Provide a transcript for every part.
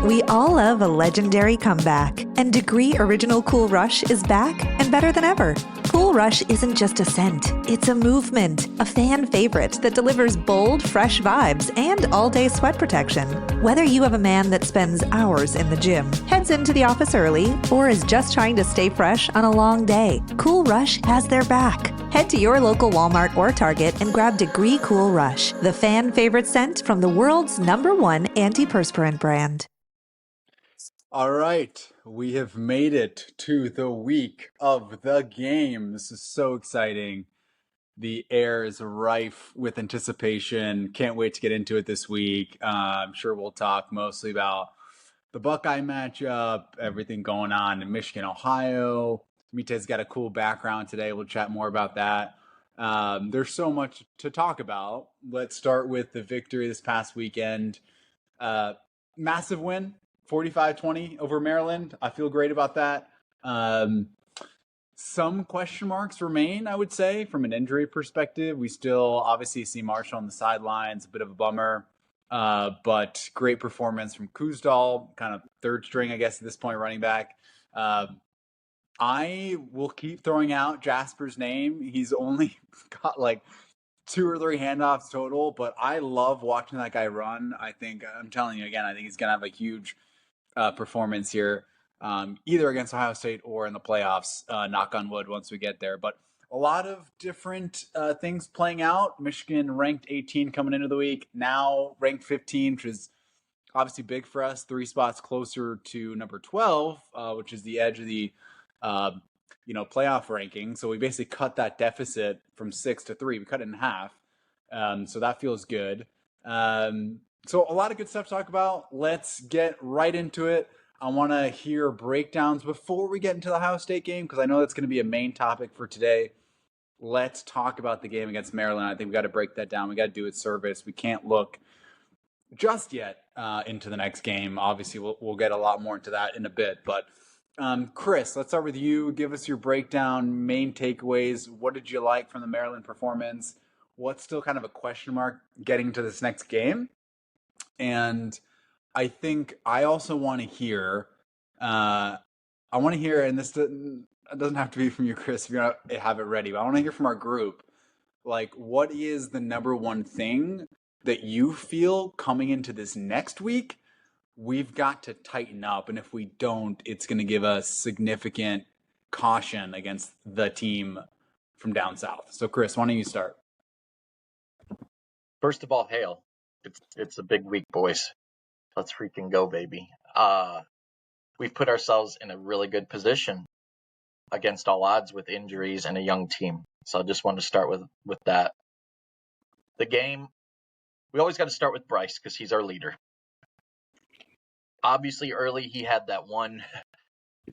We all love a legendary comeback, and Degree Original Cool Rush is back and better than ever. Cool Rush isn't just a scent, it's a movement, a fan favorite that delivers bold, fresh vibes and all-day sweat protection. Whether you have a man that spends hours in the gym, heads into the office early, or is just trying to stay fresh on a long day, Cool Rush has their back. Head to your local Walmart or Target and grab Degree Cool Rush, the fan favorite scent from the world's #1 antiperspirant brand. All right, we have made it to the week of the game. This is so exciting. The air is rife with anticipation. Can't wait to get into it this week. I'm sure we'll talk mostly about the Buckeye matchup, everything going on in Michigan, Ohio. Mita's got a cool background today. We'll chat more about that. There's so much to talk about. Let's start with the victory this past weekend. Massive win. 45-20 over Maryland. I feel great about that. Some question marks remain, I would say, from an injury perspective. We still obviously see Marshall on the sidelines, a bit of a bummer. But great performance from Kuzdal, kind of third string, I guess, at this point, running back. I will keep throwing out Jasper's name. He's only got like 2 or 3 handoffs total, but I love watching that guy run. I'm telling you again, I think he's going to have a huge performance here, either against Ohio State or in the playoffs, knock on wood once we get there. But a lot of different things playing out. Michigan ranked 18 coming into the week, now ranked 15, which is obviously big for us, 3 spots closer to number 12, which is the edge of the playoff ranking. So we basically cut that deficit from 6 to 3. We cut it in half. So that feels good. So a lot of good stuff to talk about. Let's get right into it. I want to hear breakdowns before we get into the Ohio State game, because I know that's going to be a main topic for today. Let's talk about the game against Maryland. I think we got to break that down. We got to do it service. We can't look just yet into the next game. Obviously, we'll get a lot more into that in a bit. But Chris, let's start with you. Give us your breakdown, main takeaways. What did you like from the Maryland performance? What's still kind of a question mark getting to this next game? And I think I also want to hear, and this doesn't have to be from you, Chris, if you don't have it ready, but I want to hear from our group, like, what is the number one thing that you feel coming into this next week we've got to tighten up? And if we don't, it's going to give us significant caution against the team from down south. So, Chris, why don't you start? First of all, hail. It's a big week, boys. Let's freaking go, baby. We've put ourselves in a really good position against all odds with injuries and a young team. So I just want to start with that. The game, we always got to start with Bryce because he's our leader. Obviously, early he had that one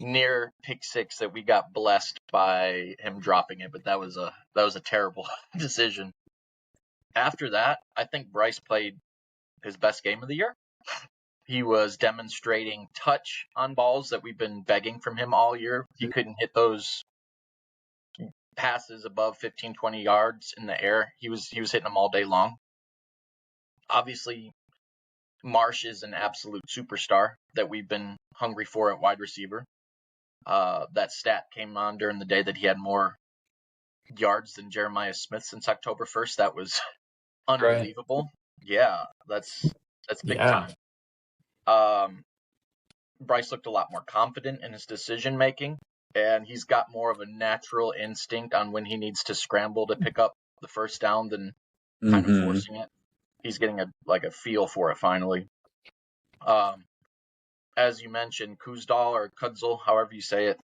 near pick six that we got blessed by him dropping it, but that was a terrible decision. After that, I think Bryce played his best game of the year. He was demonstrating touch on balls that we've been begging from him all year. He couldn't hit those passes above 15, 20 yards in the air. He was hitting them all day long. Obviously, Marsh is an absolute superstar that we've been hungry for at wide receiver. That stat came on during the day that he had more yards than Jeremiah Smith since October 1st. That was unbelievable. Right. Yeah, that's big time. Bryce looked a lot more confident in his decision making, and he's got more of a natural instinct on when he needs to scramble to pick up the first down than kind of forcing it. He's getting a feel for it finally. As you mentioned, Kuzdal or Kudzal, however you say it,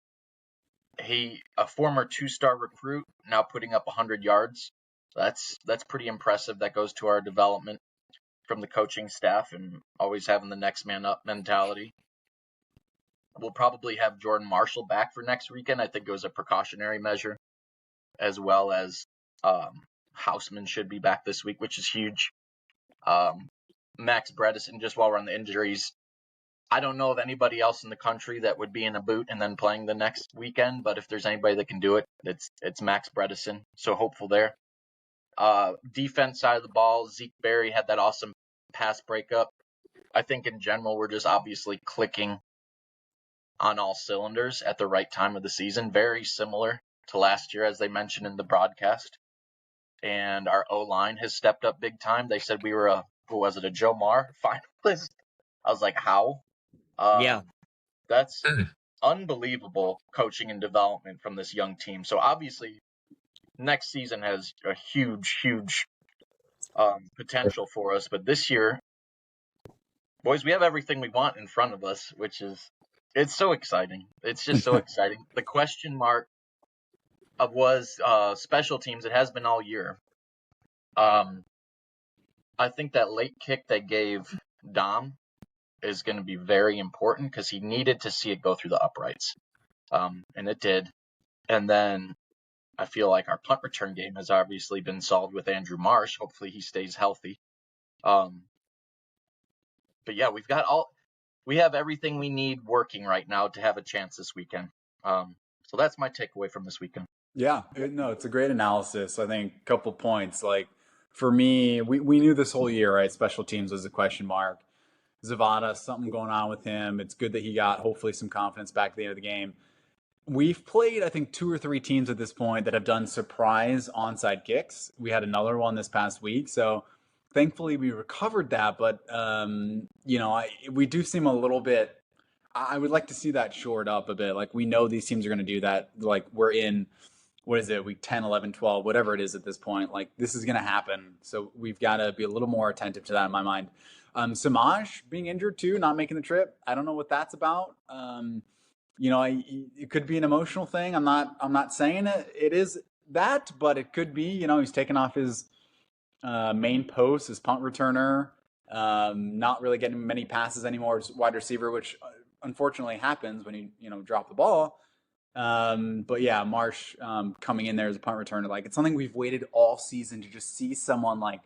a former 2-star recruit, now putting up 100 yards. That's pretty impressive. That goes to our development from the coaching staff and always having the next man up mentality. We'll probably have Jordan Marshall back for next weekend. I think it was a precautionary measure, as well as Houseman should be back this week, which is huge. Max Bredesen, just while we're on the injuries, I don't know of anybody else in the country that would be in a boot and then playing the next weekend, but if there's anybody that can do it, it's Max Bredesen. So hopeful there. Defense side of the ball, Zeke Berry had that awesome pass breakup. I think in general, we're just obviously clicking on all cylinders at the right time of the season. Very similar to last year, as they mentioned in the broadcast. And our O-line has stepped up big time. They said we were a Joe Mar finalist? I was like, how? Yeah. That's unbelievable coaching and development from this young team. So obviously, next season has a huge potential for us. But this year, boys, we have everything we want in front of us, which is, it's so exciting. It's just so exciting. The question mark was special teams. It has been all year. I think that late kick they gave Dom is going to be very important because he needed to see it go through the uprights. And it did. And then I feel like our punt return game has obviously been solved with Andrew Marsh. Hopefully he stays healthy. But yeah, we have everything we need working right now to have a chance this weekend. So that's my takeaway from this weekend. Yeah, no, it's a great analysis. I think a couple points. Like for me, we knew this whole year, right? Special teams was a question mark. Zavada, something going on with him. It's good that he got hopefully some confidence back at the end of the game. We've played, I think, 2 or 3 teams at this point that have done surprise onside kicks. We had another one this past week, so thankfully we recovered that. But we do seem a little bit. I would like to see that shored up a bit. Like we know these teams are going to do that. Like we're in, what is it, week 10, 11, 12, whatever it is at this point. Like this is going to happen. So we've got to be a little more attentive to that in my mind. Samaj being injured too, not making the trip. I don't know what that's about. It could be an emotional thing. I'm not saying it is that, but it could be. He's taken off his main post, his punt returner, not really getting many passes anymore as wide receiver, which unfortunately happens when you drop the ball. But yeah, Marsh coming in there as a punt returner, like it's something we've waited all season to just see someone like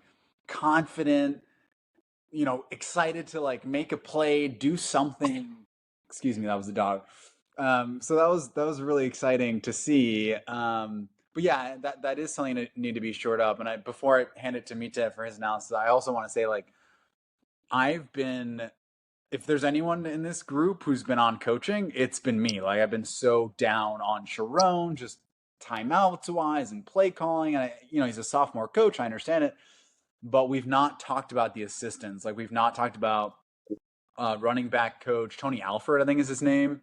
confident, excited to like make a play, do something. Excuse me, that was the dog. So that was really exciting to see. But yeah, that is something that need to be shored up. And before I hand it to Mita for his analysis, I also want to say like if there's anyone in this group who's been on coaching, it's been me. Like I've been so down on Sharon, just timeouts wise and play calling. And he's a sophomore coach. I understand it, but we've not talked about the assistants. Like we've not talked about running back coach Tony Alford, I think is his name.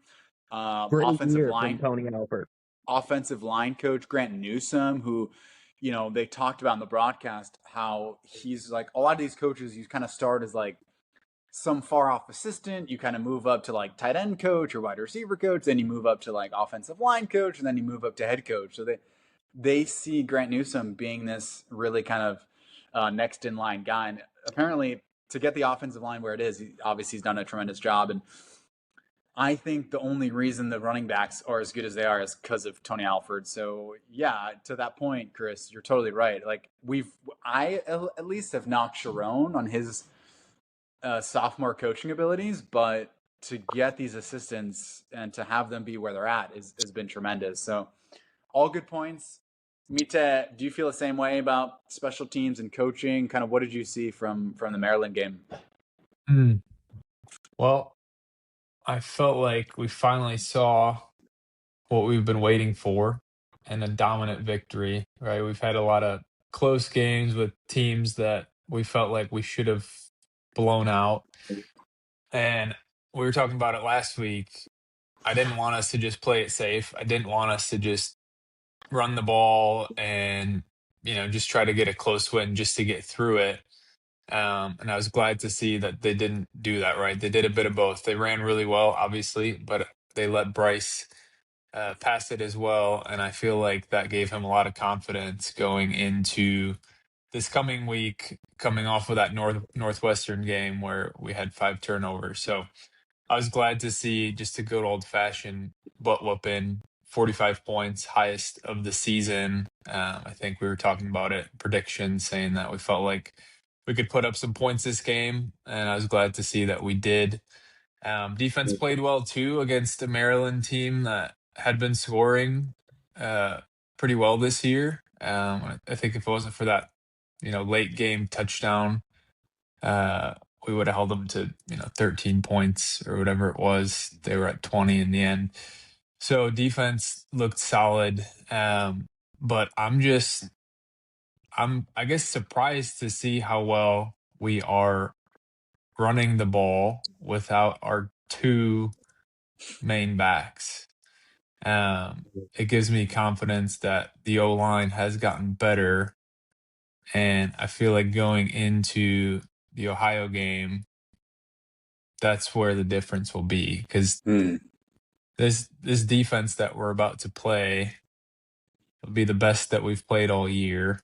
Offensive line Tony Alford. Offensive line coach Grant Newsome, who they talked about in the broadcast how he's like a lot of these coaches. You kind of start as like some far off assistant, you kind of move up to like tight end coach or wide receiver coach, then you move up to like offensive line coach, and then you move up to head coach. So they see Grant Newsome being this really kind of next in line guy, and apparently to get the offensive line where it is, he's done a tremendous job. And I think the only reason the running backs are as good as they are is because of Tony Alford. So yeah, to that point, Chris, you're totally right. Like I at least have knocked Sharon on his sophomore coaching abilities, but to get these assistants and to have them be where they're at has been tremendous. So all good points. Mita, do you feel the same way about special teams and coaching? Kind of what did you see from the Maryland game? Well, I felt like we finally saw what we've been waiting for and a dominant victory, right? We've had a lot of close games with teams that we felt like we should have blown out. And we were talking about it last week. I didn't want us to just play it safe. I didn't want us to just run the ball and, just try to get a close win just to get through it. And I was glad to see that they didn't do that, right? They did a bit of both. They ran really well, obviously, but they let Bryce pass it as well. And I feel like that gave him a lot of confidence going into this coming week, coming off of that Northwestern game where we had 5 turnovers. So I was glad to see just a good old-fashioned butt whooping, 45 points, highest of the season. I think we were talking about it, predictions, saying that we felt like we could put up some points this game, and I was glad to see that we did. Defense played well, too, against a Maryland team that had been scoring pretty well this year. I think if it wasn't for that, late game touchdown, we would have held them to 13 points or whatever it was. They were at 20 in the end. So defense looked solid, but I guess surprised to see how well we are running the ball without our two main backs. It gives me confidence that the O-line has gotten better, and I feel like going into the Ohio game, that's where the difference will be, because this defense that we're about to play will be the best that we've played all year,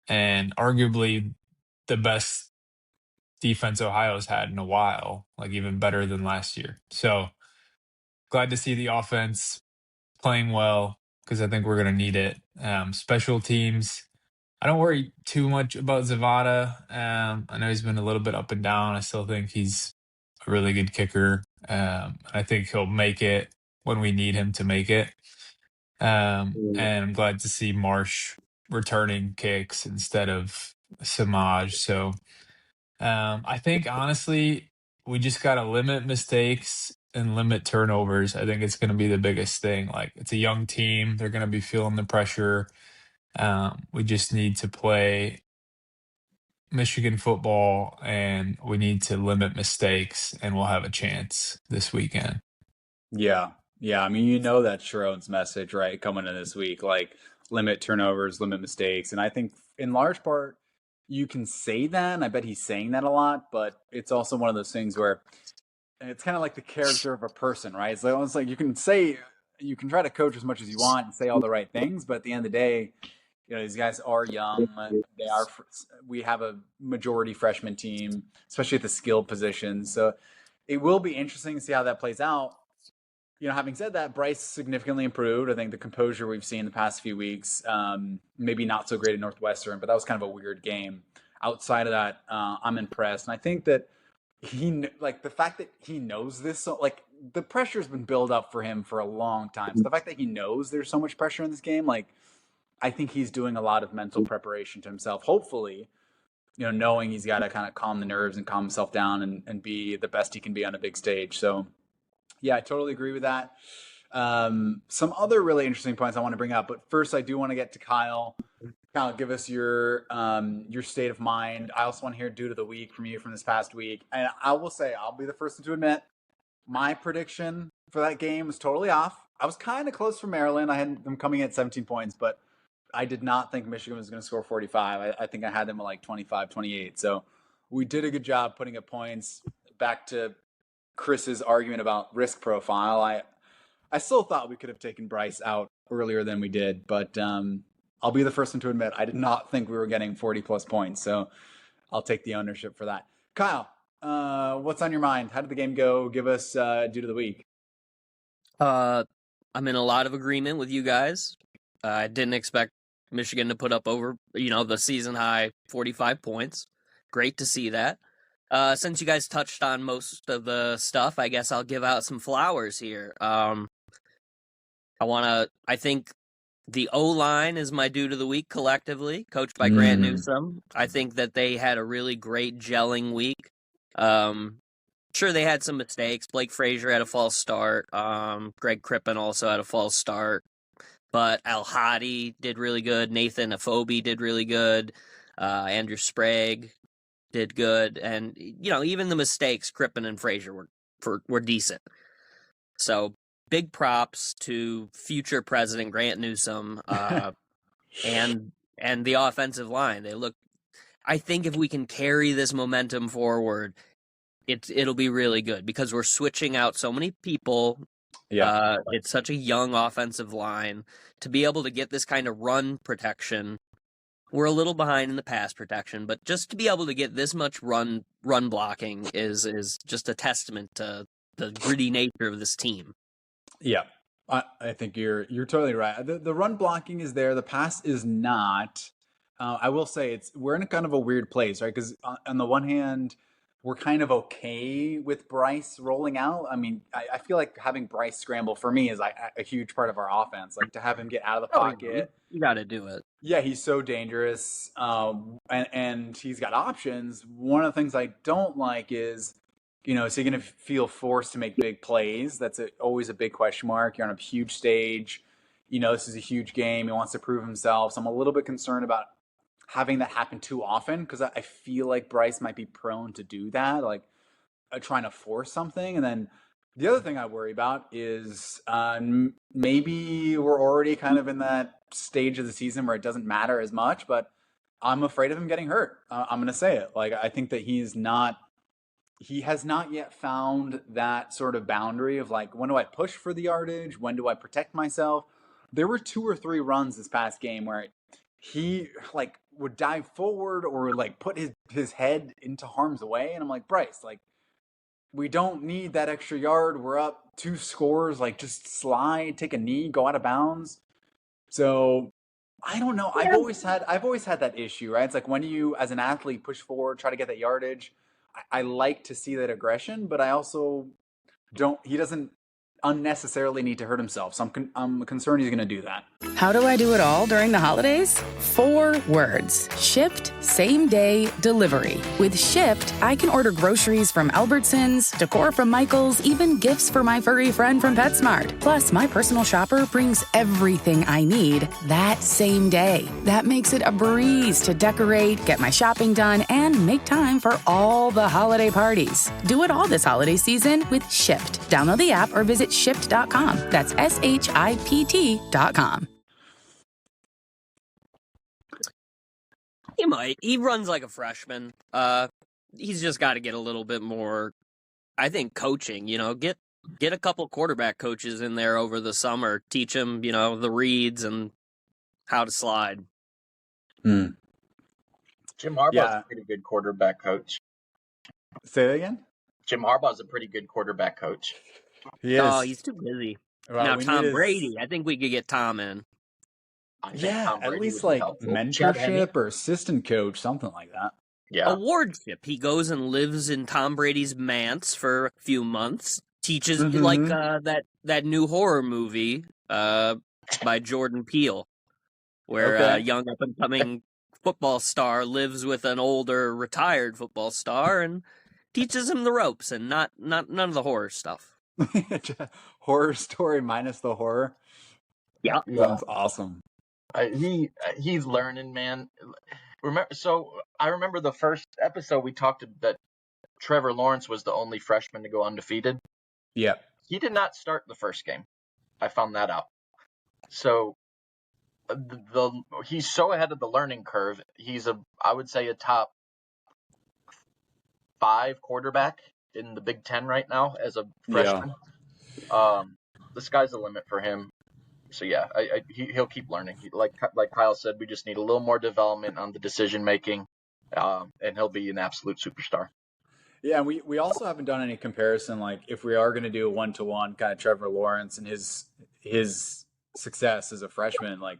and arguably the best defense Ohio's had in a while, like even better than last year. So glad to see the offense playing well, because I think we're going to need it. Special teams, I don't worry too much about Zavada. I know he's been a little bit up and down. I still think he's a really good kicker. I think he'll make it when we need him to make it. And I'm glad to see Marsh returning kicks instead of Samaj. So I think, honestly, we just got to limit mistakes and limit turnovers. I think it's going to be the biggest thing. Like, it's a young team. They're going to be feeling the pressure. We just need to play Michigan football, and we need to limit mistakes, and we'll have a chance this weekend. Yeah. Yeah. I mean, that's Sharon's message, right? Coming in this week, like, limit turnovers, limit mistakes. And I think in large part, you can say that. And I bet he's saying that a lot, but it's also one of those things where it's kind of like the character of a person, right? It's like you can try to coach as much as you want and say all the right things, but at the end of the day, these guys are young. We have a majority freshman team, especially at the skilled positions. So it will be interesting to see how that plays out. Having said that, Bryce significantly improved. I think the composure we've seen the past few weeks, maybe not so great at Northwestern, but that was kind of a weird game. Outside of that, I'm impressed. And I think that the fact that he knows this, so like the pressure's been built up for him for a long time. So the fact that he knows there's so much pressure in this game, like, I think he's doing a lot of mental preparation to himself, hopefully, knowing he's got to kind of calm the nerves and calm himself down and be the best he can be on a big stage. So yeah, I totally agree with that. Some other really interesting points I want to bring up, but first I do want to get to Kyle. Kyle, give us your state of mind. I also want to hear dude of the week from you from this past week. And I will say, I'll be the first to admit, my prediction for that game was totally off. I was kind of close for Maryland. I had them coming in at 17 points, but I did not think Michigan was going to score 45. I think I had them at like 25, 28. So we did a good job putting up points. Back to Chris's argument about risk profile, I still thought we could have taken Bryce out earlier than we did, but I'll be the first one to admit I did not think we were getting 40 plus points. So I'll take the ownership for that. Kyle, what's on your mind? How did the game go? Give us dude of the week. I'm in a lot of agreement with you guys. I didn't expect Michigan to put up over, the season high 45 points. Great to see that. Since you guys touched on most of the stuff, I guess I'll give out some flowers here. I think the O-line is my dude of the week collectively, coached by Grant Newsome. I think that they had a really great gelling week. Sure, they had some mistakes. Blake Frazier had a false start. Greg Crippen also had a false start. But Al Hadi did really good. Nathan Afobe did really good. Andrew Sprague did good. And, even the mistakes, Crippen and Frazier were decent. So big props to future President Grant Newsome and the offensive line. I think if we can carry this momentum forward, it'll be really good because we're switching out so many people. Yeah, it's such a young offensive line. To be able to get this kind of run protection, we're a little behind in the pass protection, but just to be able to get this much run blocking is just a testament to the gritty nature of this team. Yeah, I think you're totally right. The run blocking is there. The pass is not. I will say we're in a kind of a weird place, right? Because on the one hand, we're kind of okay with Bryce rolling out. I mean, I feel like having Bryce scramble for me is like a huge part of our offense. Like to have him get out of the Oh, yeah, pocket. you got to do it. Yeah, he's so dangerous, and he's got options. One of the things I don't like is, is he going to feel forced to make big plays? That's always a big question mark. You're on a huge stage. This is a huge game. He wants to prove himself. So I'm a little bit concerned about having that happen too often because I feel like Bryce might be prone to do that, like trying to force something. And then the other thing I worry about is maybe we're already kind of in that stage of the season where it doesn't matter as much, but I'm afraid of him getting hurt. I'm going to say it. Like, I think that he has not yet found that sort of boundary of like, when do I push for the yardage? When do I protect myself? There were 2 or 3 runs this past game where he like would dive forward or like put his head into harm's way. And I'm like, Bryce, like, we don't need that extra yard. We're up 2 scores. Like, just slide, take a knee, go out of bounds. So I don't know. I've always had that issue, right? It's like, when do you, as an athlete, push forward, try to get that yardage? I like to see that aggression, but I also don't. He doesn't unnecessarily need to hurt himself. So I'm concerned he's going to do that. How do I do it all during the holidays? 4 words. Shipped same day delivery. With Shipped, I can order groceries from Albertsons, decor from Michael's, even gifts for my furry friend from PetSmart. Plus, my personal shopper brings everything I need that same day. That makes it a breeze to decorate, get my shopping done, and make time for all the holiday parties. Do it all this holiday season with Shipped. Download the app or visit Shipped.com. That's SHIPT.com. He might. He runs like a freshman. He's just got to get a little bit more, I think, coaching. Get a couple quarterback coaches in there over the summer. Teach him, the reads and how to slide. Jim Harbaugh's a pretty good quarterback coach. Say that again? Jim Harbaugh's a pretty good quarterback coach. He is. Oh, he's too busy. Well, now, we Tom need Brady, I think we could get Tom in. Yeah, at least like mentorship or assistant coach, something like that. Yeah. A wardship. He goes and lives in Tom Brady's manse for a few months. Teaches like that new horror movie by Jordan Peele, where a young up and coming football star lives with an older retired football star and teaches him the ropes and not none of the horror stuff. Horror story minus the horror. Yeah, sounds awesome. He's learning, man. I remember the first episode we talked that Trevor Lawrence was the only freshman to go undefeated. Yeah, he did not start the first game. I found that out. So he's so ahead of the learning curve. He's I would say a top 5 quarterback in the Big Ten right now as a freshman. Yeah. The sky's the limit for him. So yeah, he'll keep learning. Like Kyle said, we just need a little more development on the decision making, and he'll be an absolute superstar. Yeah, and we also haven't done any comparison. Like, if we are going to do a 1-to-1 kind of Trevor Lawrence and his success as a freshman, like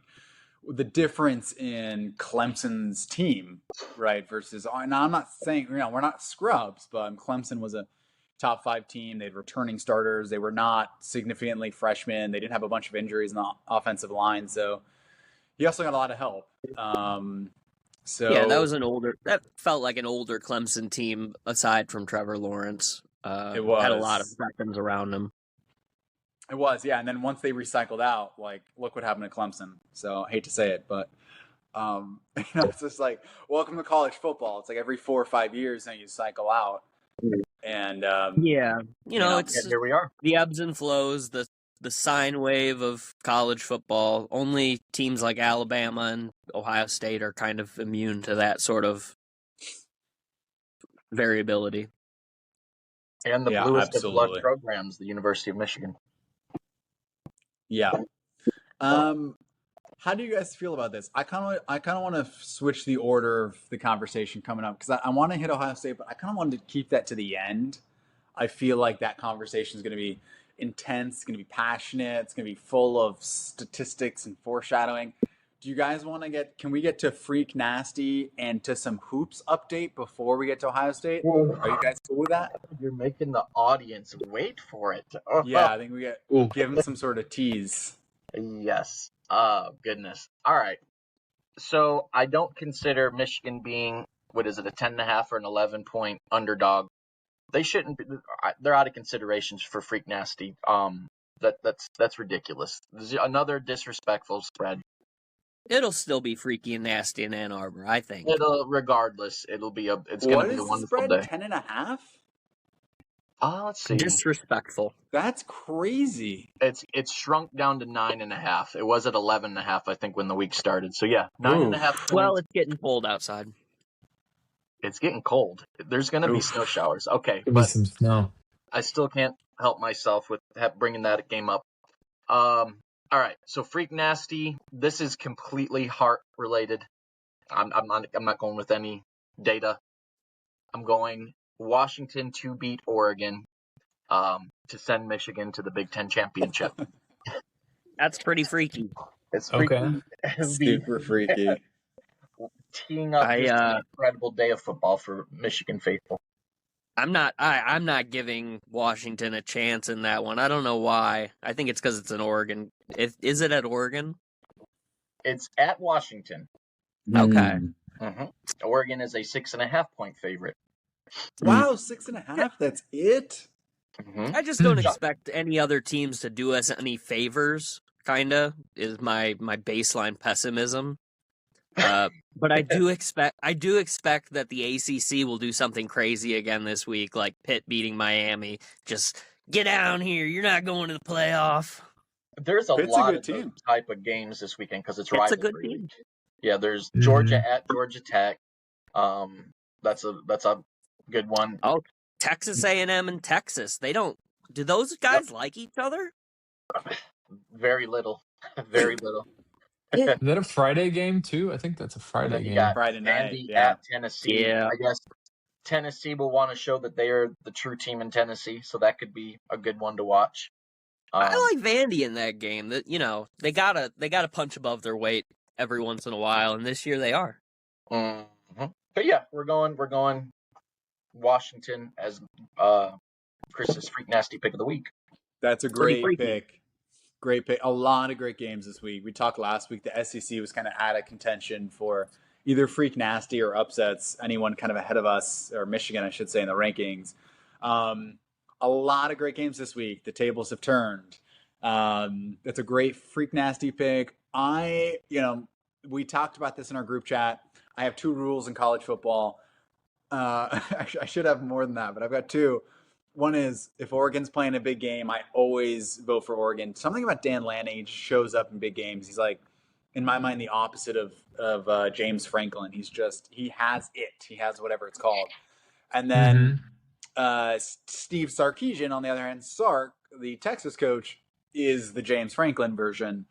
the difference in Clemson's team, right? Versus, now I'm not saying we're not scrubs, but Clemson was a top 5 team. They had returning starters. They were not significantly freshmen. They didn't have a bunch of injuries in the offensive line. So he also got a lot of help. Yeah, that felt like an older Clemson team aside from Trevor Lawrence. It was. Had a lot of veterans around him. It was, yeah. And then once they recycled out, like, look what happened to Clemson. So I hate to say it, but it's just like, welcome to college football. It's like every 4 or 5 years now you cycle out. And it's here we are. The ebbs and flows, the sine wave of college football. Only teams like Alabama and Ohio State are kind of immune to that sort of variability. And the bluest of blood programs, the University of Michigan. Yeah. How do you guys feel about this? I kind of want to switch the order of the conversation coming up because I want to hit Ohio State, but I kind of wanted to keep that to the end. I feel like that conversation is going to be intense, it's going to be passionate, it's going to be full of statistics and foreshadowing. Do you guys want to can we get to Freak Nasty and to some hoops update before we get to Ohio State? Are you guys cool with that? You're making the audience wait for it. Yeah, I think give them some sort of tease. Yes. Oh, goodness. All right. So I don't consider Michigan being, what is it, a 10.5 or an 11-point underdog. They shouldn't be. They're out of considerations for Freak Nasty. That's ridiculous. This is another disrespectful spread. It'll still be freaky and nasty in Ann Arbor, I think. Regardless, it's going to be a wonderful spread? day. 10.5? Let's see. Disrespectful. That's crazy. It's shrunk down to 9.5. It was at 11.5, I think, when the week started. So yeah, 9.5. Well, it's getting cold outside. It's getting cold. There's going to be snow showers. Okay, Could but be some snow. I still can't help myself with bringing that game up. All right, so Freak Nasty. This is completely heart related. I'm not going with any data. I'm going Washington to beat Oregon, to send Michigan to the Big Ten championship. That's pretty freaky. It's freaky. Okay. Super freaky. Teeing up an incredible day of football for Michigan faithful. I'm not giving Washington a chance in that one. I don't know why. I think it's because it's in Oregon. Is it at Oregon? It's at Washington. Okay. Mm-hmm. Oregon is a 6.5-point favorite. Wow, 6.5? That's it? Mm-hmm. I just don't expect any other teams to do us any favors, kinda, is my baseline pessimism. But I do expect that the ACC will do something crazy again this week, like Pitt beating Miami. Just get down here. You're not going to the playoff. There's Pitt's lot a good of team. those type of games this weekend because it's It's a good rivalry. team. Yeah, there's Georgia at Georgia Tech. That's a good one. Oh, Texas A&M and Texas. Do those guys like each other? Very little. Very little. Is that a Friday game too? I think that's a Friday game. Got Friday night. Vandy Yeah. at Tennessee. Yeah. I guess Tennessee will want to show that they are the true team in Tennessee, so that could be a good one to watch. I like Vandy in that game. That they gotta punch above their weight every once in a while, and this year they are. Mm-hmm. But yeah, we're going Washington as Chris's Freak Nasty pick of the week. That's a great freaky. pick. Great pick. A lot of great games this week. We talked last week. The SEC was kind of out of contention for either Freak Nasty or upsets. Anyone kind of ahead of us, or Michigan, I should say, in the rankings. A lot of great games this week. The tables have turned. It's a great Freak Nasty pick. We talked about this in our group chat. I have 2 rules in college football. I should have more than that, but I've got 2. One is, if Oregon's playing a big game, I always vote for Oregon. Something about Dan Lanning, he just shows up in big games. He's like, in my mind, the opposite of James Franklin. He has it. He has whatever it's called. And then Steve Sarkisian, on the other hand, Sark, the Texas coach, is the James Franklin version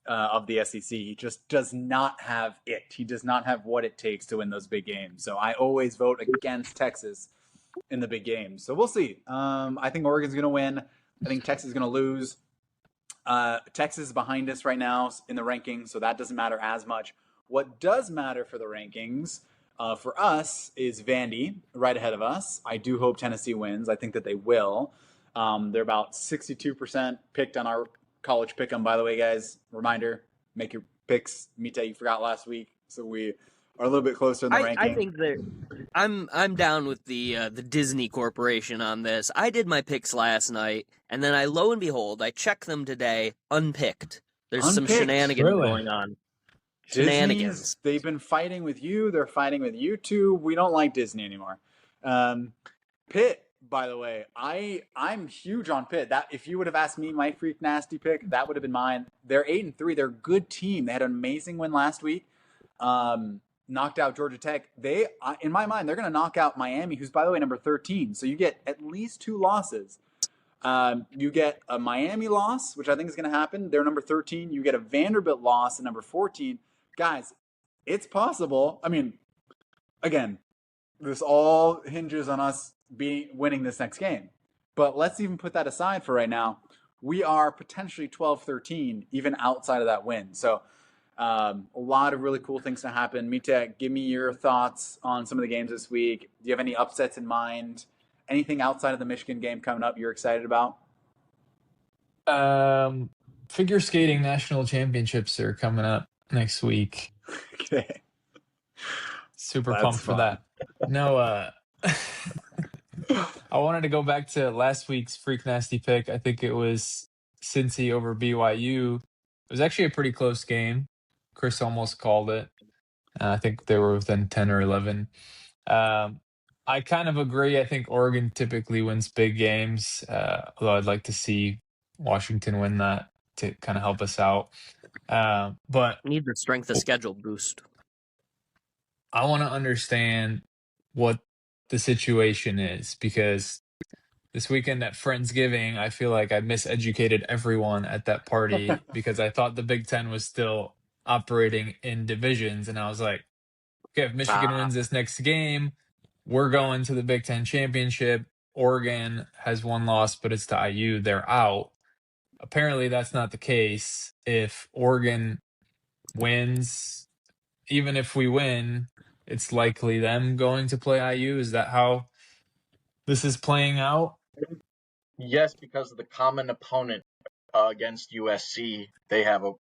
of the SEC. He just does not have it. He does not have what it takes to win those big games. So I always vote against Texas in the big games. So we'll see. I think Oregon's going to win. I think Texas is going to lose. Texas is behind us right now in the rankings, so that doesn't matter as much. What does matter for the rankings for us is Vandy right ahead of us. I do hope Tennessee wins. I think that they will. They're about 62% picked on our college pick'em, by the way, guys. Reminder, make your picks. Mita, you forgot last week, so we are a little bit closer in the ranking. I think that I'm down with the Disney Corporation on this. I did my picks last night, and then lo and behold, I checked them today, unpicked. There's some shenanigans going on. Shenanigans. They've been fighting with you. They're fighting with you too. We don't like Disney anymore. Pitt, by the way, I'm huge on Pitt. That if you would have asked me my Freak Nasty pick, that would have been mine. They're 8-3. They're a good team. They had an amazing win last week. Knocked out Georgia Tech. In my mind, they're going to knock out Miami, who's, by the way, number 13. So you get at least 2 losses. You get a Miami loss, which I think is going to happen. They're number 13. You get a Vanderbilt loss at number 14. Guys, it's possible. I mean, again, this all hinges on us winning this next game. But let's even put that aside for right now. We are potentially 12-13, even outside of that win. So A lot of really cool things to happen. Mita, give me your thoughts on some of the games this week. Do you have any upsets in mind? Anything outside of the Michigan game coming up you're excited about? Figure skating national championships are coming up next week. Okay. Super That's pumped for fun. that. No, I wanted to go back to last week's Freak Nasty pick. I think it was Cincy over BYU. It was actually a pretty close game. Chris almost called it. I think they were within 10 or 11. I kind of agree. I think Oregon typically wins big games, although I'd like to see Washington win that to kind of help us out. But Need the strength of schedule boost. I want to understand what the situation is, because this weekend at Friendsgiving, I feel like I miseducated everyone at that party because I thought the Big Ten was still operating in divisions. And I was like, okay, if Michigan wins this next game, we're going to the Big Ten championship. Oregon has one loss, but it's to IU. They're out. Apparently, that's not the case. If Oregon wins, even if we win, it's likely them going to play IU. Is that how this is playing out? Yes, because of the common opponent against USC, they have a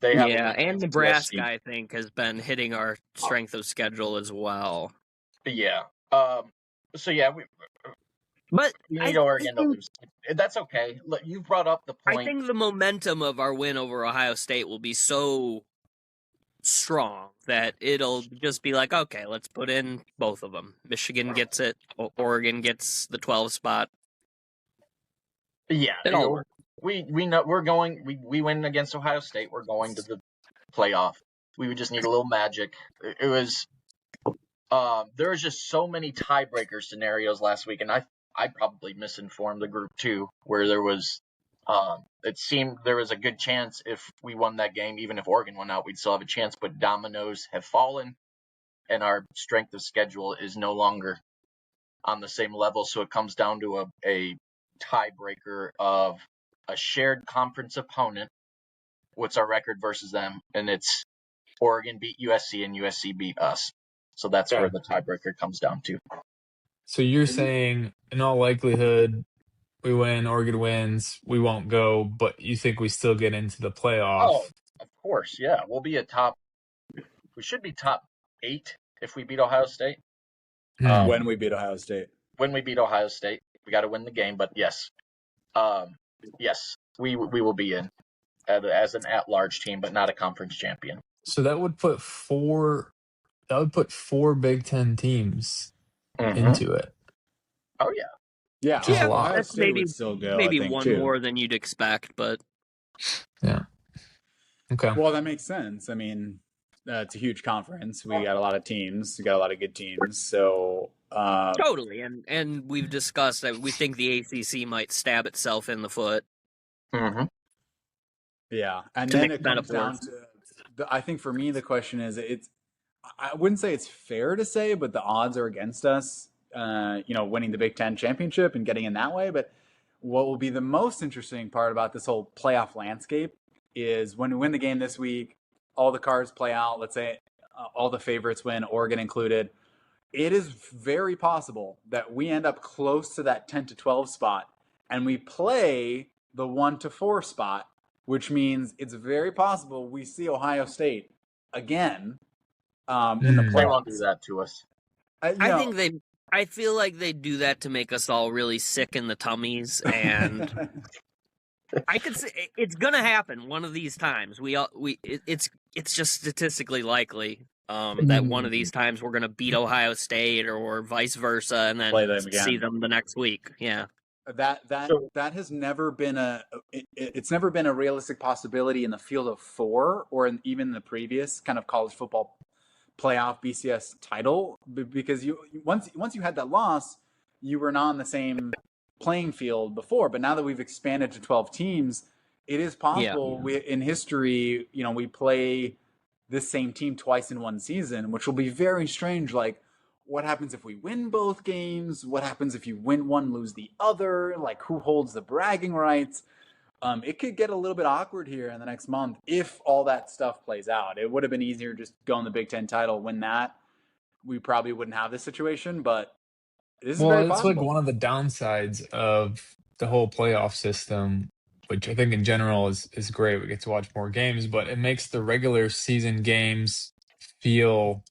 Yeah, win and against Nebraska, USC. I think, has been hitting our strength of schedule as well. Yeah. So yeah, we need I Oregon to think- lose. That's okay. Look, you brought up the point. I think the momentum of our win over Ohio State will be so strong that it'll just be like, okay, let's put in both of them. Michigan gets it, Oregon gets the 12 spot. Yeah, It all works. we know we're going. We win against Ohio State. We're going to the playoff. We would just need a little magic. It was. There was just so many tiebreaker scenarios last week, and I probably misinformed the group too, where there was. It seemed there was a good chance if we won that game, even if Oregon won out, we'd still have a chance. But dominoes have fallen, and our strength of schedule is no longer on the same level. So it comes down to a tiebreaker of a shared conference opponent. What's our record versus them? And it's Oregon beat USC and USC beat us. So that's where the tiebreaker comes down to. So you're saying, in all likelihood, we win, Oregon wins, we won't go, but you think we still get into the playoff? Oh, of course, yeah. We'll be we should be top 8 if we beat Ohio State. When we beat Ohio State. When we beat Ohio State. We got to win the game, but yes. Yes, we will be in as an at-large team, but not a conference champion. So that would put four Big Ten teams into it. Oh yeah. Yeah, Just a lot. Ohio That's State would still go, maybe I think, one too. more than you'd expect, but Yeah. Okay. Well, that makes sense. I mean, it's a huge conference. We got a lot of teams. We got a lot of good teams. So totally. And we've discussed that we think the ACC might stab itself in the foot. Mm-hmm. yeah, and To then mix it comes down metaphors. to. I think for me, the question is, I wouldn't say it's fair to say, but the odds are against us. Winning the Big Ten championship and getting in that way. But what will be the most interesting part about this whole playoff landscape is when we win the game this week, all the cards play out. Let's say all the favorites win, Oregon included. It is very possible that we end up close to that 10 to 12 spot and we play the 1 to 4 spot, which means it's very possible we see Ohio State again in the playoffs. They won't do that to us. I feel like they do that to make us all really sick in the tummies, and I could say it's gonna happen one of these times. It's just statistically likely that one of these times we're gonna beat Ohio State or vice versa, and then Play them again. see them the next week. Yeah, that has never been it's never been a realistic possibility in the field of 4 or even the previous kind of college football playoff BCS title, because once you had that loss, you were not on the same playing field before. But now that we've expanded to 12 teams, it is possible in history, we play this same team twice in one season, which will be very strange. Like, what happens if we win both games? What happens if you win one, lose the other? Like, who holds the bragging rights? it could get a little bit awkward here in the next month if all that stuff plays out. It would have been easier just go on the Big Ten title, win that. We probably wouldn't have this situation, but this is very it's like possible. one of the downsides of the whole playoff system, which I think in general is great. We get to watch more games, but it makes the regular season games feel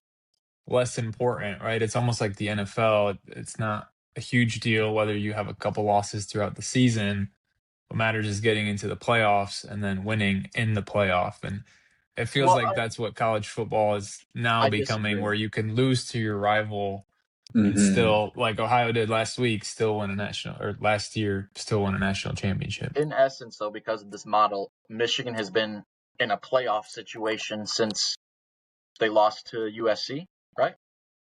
less important, right? It's almost like the NFL. It's not a huge deal whether you have a couple losses throughout the season. What matters is getting into the playoffs and then winning in the playoff. And it feels like that's what college football is now becoming, where you can lose to your rival and still, like Ohio did last week, still win a national, or last year, still win a national championship. In essence, though, because of this model, Michigan has been in a playoff situation since they lost to USC, right?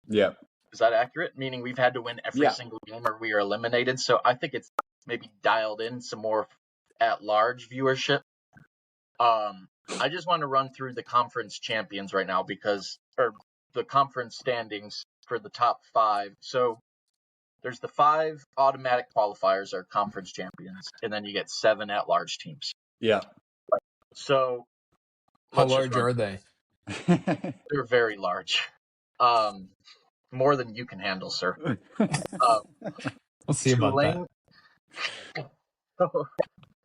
Yeah. Is that accurate? Meaning we've had to win every single game or we are eliminated. So I think it's maybe dialed in some more at-large viewership. I just want to run through the conference champions right now or the conference standings for the top 5. So there's the 5 automatic qualifiers are conference champions, and then you get 7 at-large teams. Yeah. So how large are they? They're very large. More than you can handle, sir. We'll see about that.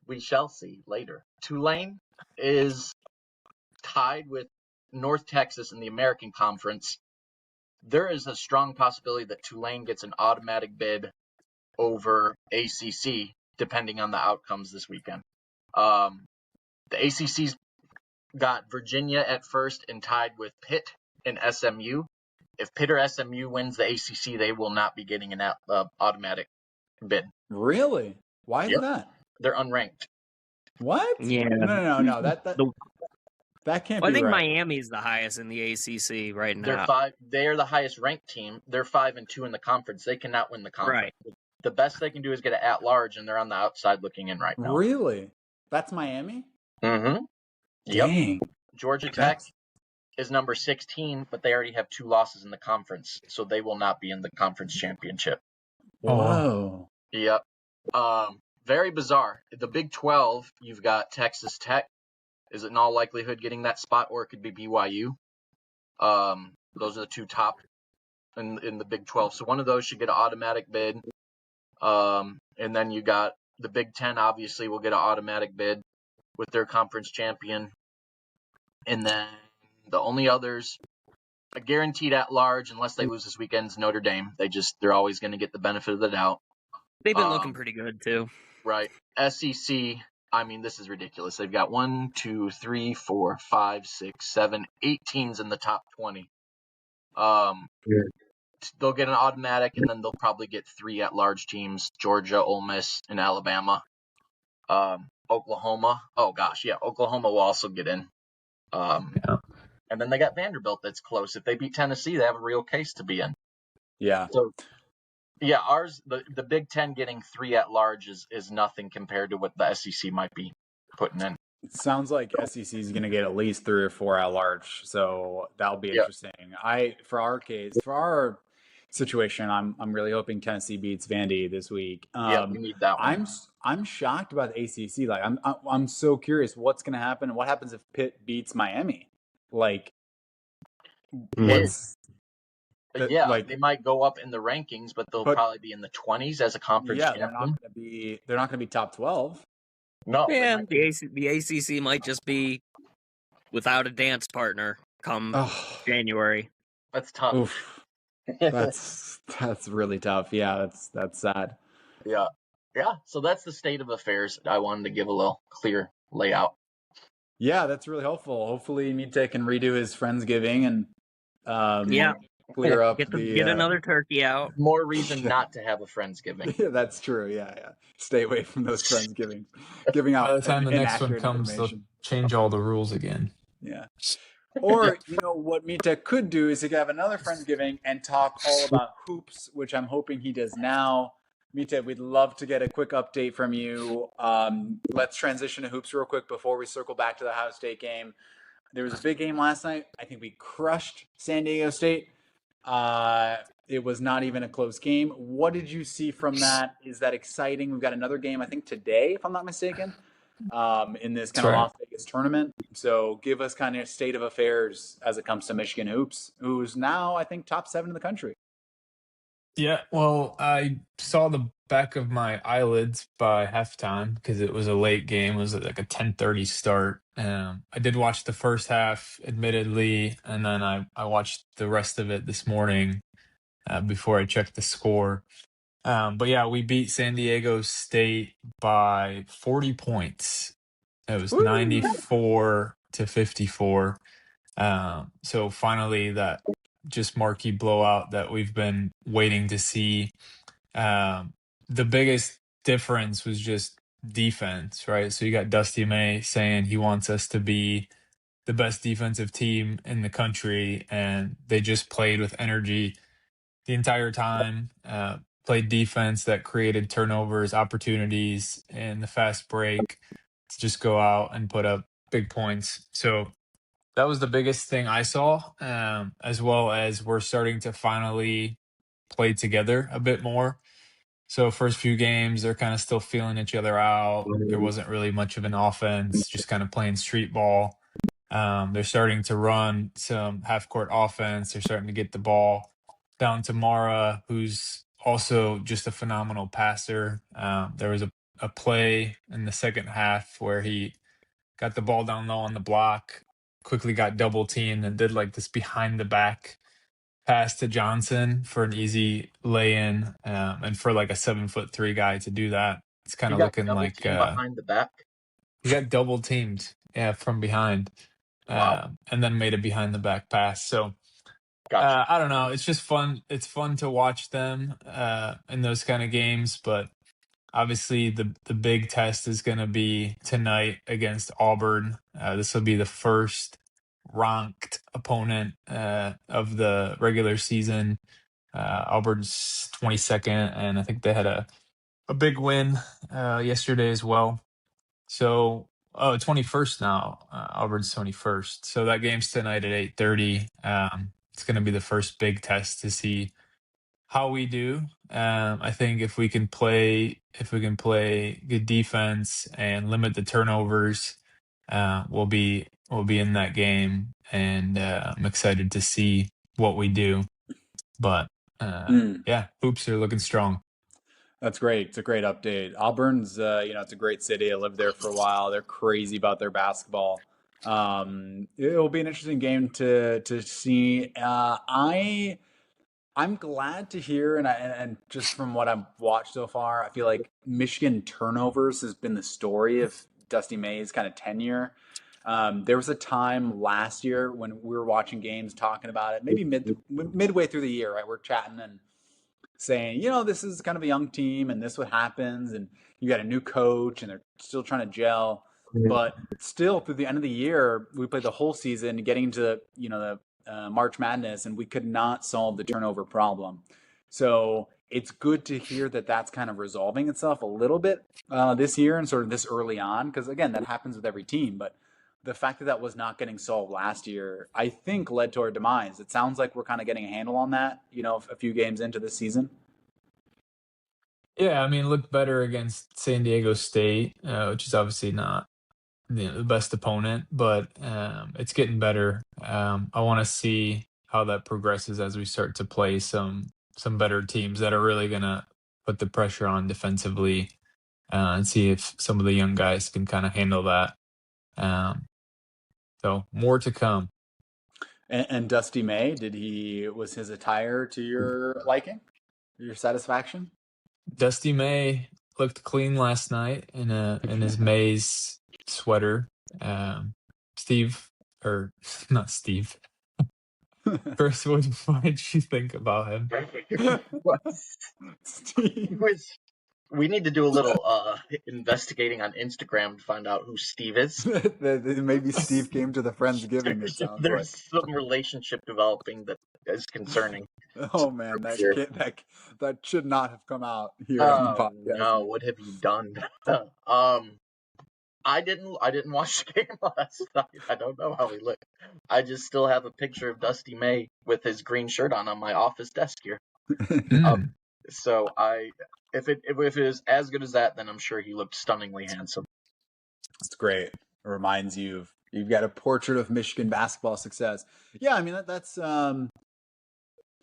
We shall see later. Tulane is tied with North Texas in the American Conference. There is a strong possibility that Tulane gets an automatic bid over ACC, depending on the outcomes this weekend. The ACC's got Virginia at first and tied with Pitt and SMU. If Pitt or SMU wins the ACC, they will not be getting an automatic bid. Really? Why is that? They're unranked. What? Yeah. No. That can't be right. I think Miami's the highest in the ACC right now. They're the highest ranked team. They're 5-2 in the conference. They cannot win the conference. Right. The best they can do is get an at-large, and they're on the outside looking in right now. Really? That's Miami? Mm-hmm. Dang. Yep. Georgia Tech is number 16, but they already have 2 losses in the conference, so they will not be in the conference championship. Whoa. Yep. Very bizarre. The Big 12, you've got Texas Tech is in all likelihood getting that spot, or it could be BYU. Those are the 2 top in the Big 12. So one of those should get an automatic bid. And then you got the Big 10, obviously, will get an automatic bid with their conference champion. And then the only others, a guaranteed at large, unless they lose this weekend, is Notre Dame. They're always going to get the benefit of the doubt. They've been looking pretty good, too. Right. SEC, I mean, this is ridiculous. They've got 1, 2, 3, 4, 5, 6, 7, 8 teams in the top 20. They'll get an automatic, and then they'll probably get 3 at-large teams: Georgia, Ole Miss, and Alabama. Oklahoma. Oh gosh, yeah, Oklahoma will also get in. And then they got Vanderbilt that's close. If they beat Tennessee, they have a real case to be in. Yeah. So, yeah, the Big Ten getting 3 at-large is nothing compared to what the SEC might be putting in. It sounds like SEC is going to get at least 3 or 4 at-large, so that'll be interesting. For our situation, I'm really hoping Tennessee beats Vandy this week. Yeah, we need that one. I'm shocked about the ACC. Like, I'm so curious what's going to happen, and what happens if Pitt beats Miami. Like, what's they might go up in the rankings, but they'll probably be in the 20s as a conference champion. They're not going to be top 12. No. Yeah, the ACC might just be without a dance partner come January. That's tough. Oof. That's really tough. Yeah, that's sad. Yeah. So that's the state of affairs. I wanted to give a little clear layout. Yeah, that's really helpful. Hopefully, Mite can redo his Friendsgiving and clear up get another turkey out. More reason not to have a Friendsgiving. Yeah, that's true. Yeah. Stay away from those Friendsgivings. Giving out. By the time the next one comes, they'll change all the rules again. Yeah. Or, what Mite could do is he could have another Friendsgiving and talk all about hoops, which I'm hoping he does now. Mite, we'd love to get a quick update from you. Let's transition to hoops real quick before we circle back to the Ohio State game. There was a big game last night. I think we crushed San Diego State. It was not even a close game. What did you see from that? Is that exciting? We've got another game, I think, today, if I'm not mistaken. in this That's kind of right. Las Vegas tournament. So give us kind of state of affairs as it comes to Michigan hoops, who's now, I think, top 7 in the country. Yeah, well, I saw the back of my eyelids by halftime because it was a late game. It was like a 10:30 start. I did watch the first half, admittedly, and then I watched the rest of it this morning before I checked the score. But yeah, we beat San Diego State by 40 points. It was Woo! 94 to 54. So finally, that just marquee blowout that we've been waiting to see. The biggest difference was just defense, right? So you got Dusty May saying he wants us to be the best defensive team in the country, and they just played with energy the entire time. Played defense that created turnovers, opportunities, and the fast break to just go out and put up big points. So that was the biggest thing I saw, as well as we're starting to finally play together a bit more. So first few games, they're kind of still feeling each other out. There wasn't really much of an offense, just kind of playing street ball. They're starting to run some half court offense. They're starting to get the ball down to Mara, who's also just a phenomenal passer. There was a play in the second half where he got the ball down low on the block, quickly got double teamed, and did like this behind the back pass to Johnson for an easy lay-in. And for like a 7'3" guy to do that, it's kind He of got looking double like teamed behind the back. he got double teamed, yeah, from behind, Wow. and then made a behind the back pass. So Gotcha. I don't know. It's just fun. It's fun to watch them in those kind of games, but obviously the big test is going to be tonight against Auburn. This will be the first ranked opponent of the regular season. Auburn's 22nd, and I think they had a big win yesterday as well. So, 21st now. Auburn's 21st. So that game's tonight at 8:30. It's going to be the first big test to see how we do. I think if we can play good defense and limit the turnovers, we'll be in that game, and I'm excited to see what we do. But yeah, hoops are looking strong. That's great. It's a great update. Auburn's, it's a great city. I lived there for a while. They're crazy about their basketball. It will be an interesting game to see. I'm glad to hear, and just from what I've watched so far, I feel like Michigan turnovers has been the story of Dusty May's kind of tenure. There was a time last year when we were watching games, talking about it, maybe midway through the year, right? We're chatting and saying, this is kind of a young team and this what happens, and you got a new coach and they're still trying to gel. But still, through the end of the year, we played the whole season, getting to the March Madness, and we could not solve the turnover problem. So it's good to hear that that's kind of resolving itself a little bit this year and sort of this early on, because again, that happens with every team. But the fact that that was not getting solved last year, I think, led to our demise. It sounds like we're kind of getting a handle on that, a few games into this season. Yeah, I mean, looked better against San Diego State, which is obviously not the best opponent, but it's getting better. I want to see how that progresses as we start to play some better teams that are really gonna put the pressure on defensively, and see if some of the young guys can kind of handle that. So more to come. And Dusty May, was his attire to your liking, your satisfaction? Dusty May looked clean last night in his Mays sweater. Steve, or not Steve. Chris, what did you think about him? Steve. We need to do a little investigating on Instagram to find out who Steve is. Maybe Steve came to the Friendsgiving, it sounds There's like. some relationship developing that is concerning. Oh man, that should not have come out here on the podcast. No, what have you done? I didn't watch the game last night. I don't know how he looked. I just still have a picture of Dusty May with his green shirt on my office desk here. So if it is as good as that, then I'm sure he looked stunningly handsome. It's great. It reminds you of, you've got a portrait of Michigan basketball success. Yeah, I mean that's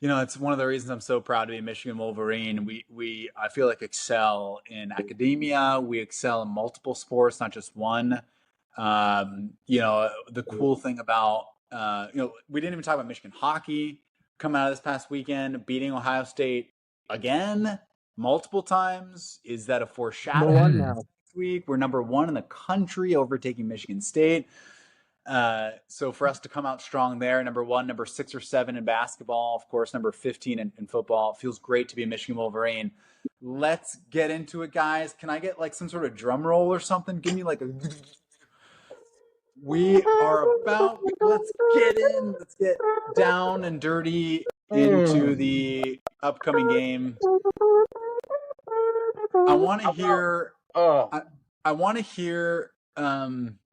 it's one of the reasons I'm so proud to be a Michigan Wolverine. We I feel like excel in academia. We excel in multiple sports, not just one. The cool thing about we didn't even talk about Michigan hockey coming out of this past weekend, beating Ohio State again multiple times. Is that a foreshadowing? Next week we're number 1 in the country, overtaking Michigan State. So for us to come out strong there, number 1, number 6 or 7 in basketball, of course, number 15 in football, it feels great to be a Michigan Wolverine. Let's get into it, guys. Can I get like some sort of drum roll or something? Give me like a. We are about. Let's get down and dirty into the upcoming game. I want to hear. I want to hear.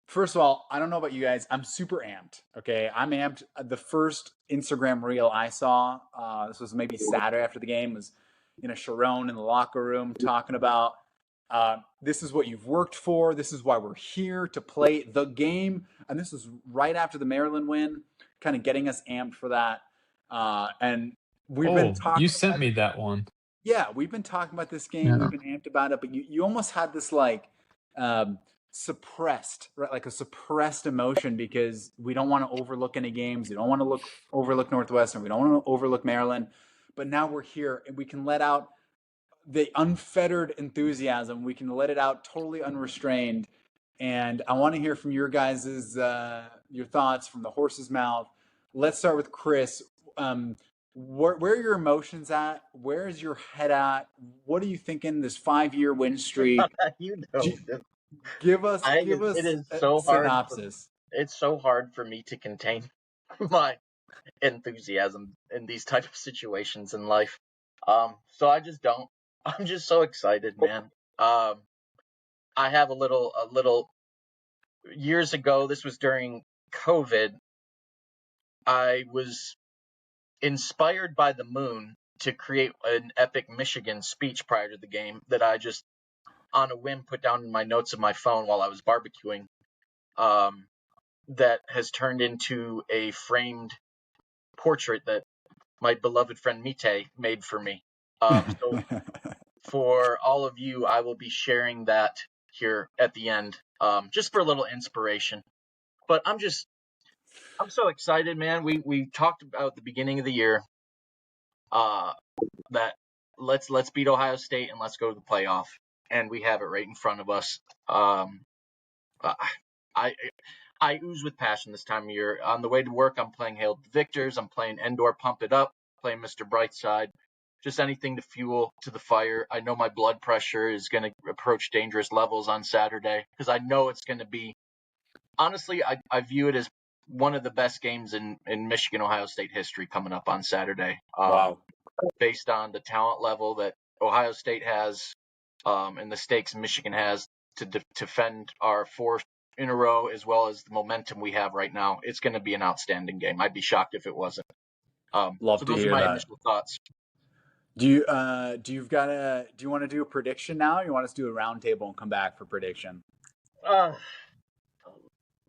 First of all, I don't know about you guys. I'm super amped. Okay, I'm amped. The first Instagram reel I saw, this was maybe Saturday after the game, was Sharon in the locker room talking about this is what you've worked for. This is why we're here to play the game. And this was right after the Maryland win, kind of getting us amped for that. And we've been talking. You sent me that one. Yeah, we've been talking about this game. Yeah. We've been amped about it, but you almost had this like suppressed, right? Like a suppressed emotion because we don't want to overlook any games. We don't want to overlook Northwestern. We don't want to overlook Maryland. But now we're here and we can let out the unfettered enthusiasm. We can let it out totally unrestrained. And I want to hear from your guys' your thoughts from the horse's mouth. Let's start with Chris. Where are your emotions at? Where is your head at? What are you thinking this 5-year win streak? Give us it is so synopsis. It's so hard for me to contain my enthusiasm in these type of situations in life. So I just don't. I'm just so excited, man. I have a little years ago, this was during COVID, I was inspired by the moon to create an epic Michigan speech prior to the game that I just on a whim put down in my notes of my phone while I was barbecuing, that has turned into a framed portrait that my beloved friend Mite made for me. So for all of you, I will be sharing that here at the end, just for a little inspiration. But I'm so excited, man. We talked about at the beginning of the year that let's beat Ohio State and let's go to the playoff, and we have it right in front of us. I ooze with passion this time of year. On the way to work, I'm playing Hail to the Victors. I'm playing Endor Pump It Up, playing Mr. Brightside. Just anything to fuel to the fire. I know my blood pressure is going to approach dangerous levels on Saturday because I know it's going to be, honestly, I view it as one of the best games in Michigan, Ohio State history coming up on Saturday. Wow. Based on the talent level that Ohio State has and the stakes Michigan has to defend our 4th in a row, as well as the momentum we have right now. It's going to be an outstanding game. I'd be shocked if it wasn't. Love to hear that. Those are my initial thoughts. Do you want to do a prediction now? Or you want us to do a round table and come back for prediction?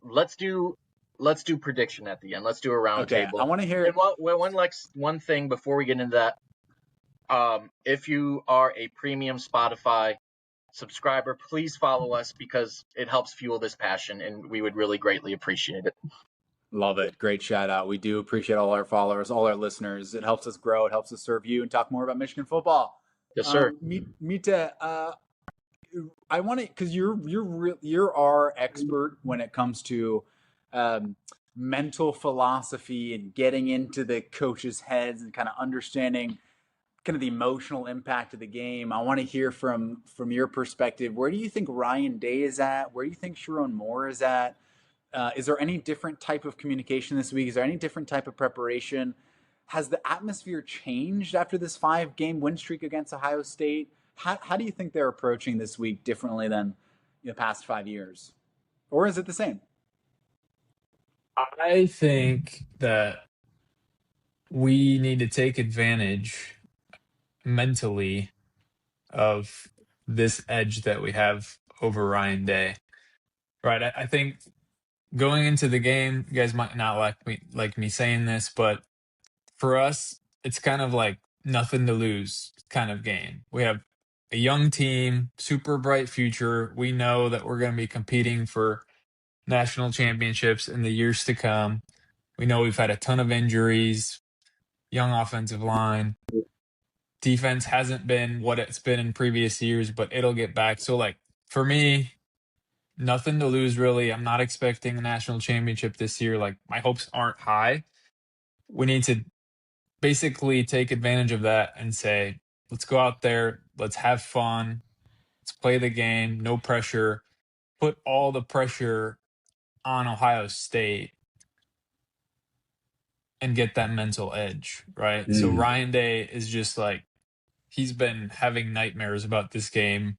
Let's do prediction at the end. Let's do a round table. I want to hear it. One thing before we get into that. If you are a premium Spotify subscriber, please follow us because it helps fuel this passion and we would really greatly appreciate it. Love it. Great shout out. We do appreciate all our followers, all our listeners. It helps us grow. It helps us serve you and talk more about Michigan football. Yes, sir. Mite, I want to, because you're our expert when it comes to mental philosophy and getting into the coaches' heads and kind of understanding kind of the emotional impact of the game. I want to hear from your perspective. Where do you think Ryan Day is at? Where do you think Sharon Moore is at? Is there any different type of communication this week? Is there any different type of preparation? Has the atmosphere changed after this 5-game win streak against Ohio State? How do you think they're approaching this week differently than the past 5 years? Or is it the same? I think that we need to take advantage mentally of this edge that we have over Ryan Day. Right. I think going into the game, you guys might not like me saying this, but for us, it's kind of like nothing to lose kind of game. We have a young team, super bright future. We know that we're going to be competing for national championships in the years to come. We know we've had a ton of injuries, young offensive line. Defense hasn't been what it's been in previous years, but it'll get back. So, like, for me, nothing to lose, really. I'm not expecting a national championship this year. Like, my hopes aren't high. We need to basically take advantage of that and say, let's go out there, let's have fun, let's play the game, no pressure, put all the pressure on Ohio State and get that mental edge, right? So Ryan Day is just like, he's been having nightmares about this game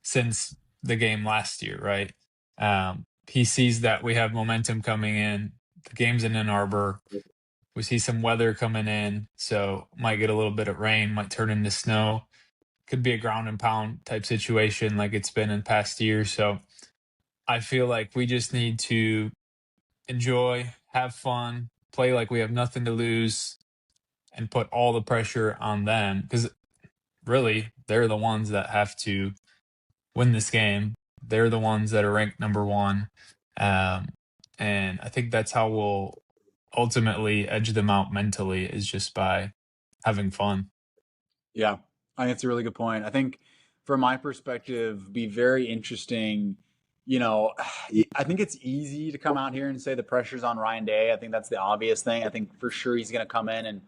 since the game last year, right? He sees that we have momentum coming in. The game's in Ann Arbor. We see some weather coming in, so might get a little bit of rain, might turn into snow. Could be a ground and pound type situation like it's been in past years. So I feel like we just need to enjoy, have fun, play like we have nothing to lose, and put all the pressure on them, because really they're the ones that have to win this game. They're the ones that are ranked number one. And I think that's how we'll ultimately edge them out mentally, is just by having fun. Yeah, I think it's a really good point. I think from my perspective, be very interesting. You know, I think it's easy to come out here and say the pressure's on Ryan Day. I think that's the obvious thing. I think for sure he's going to come in and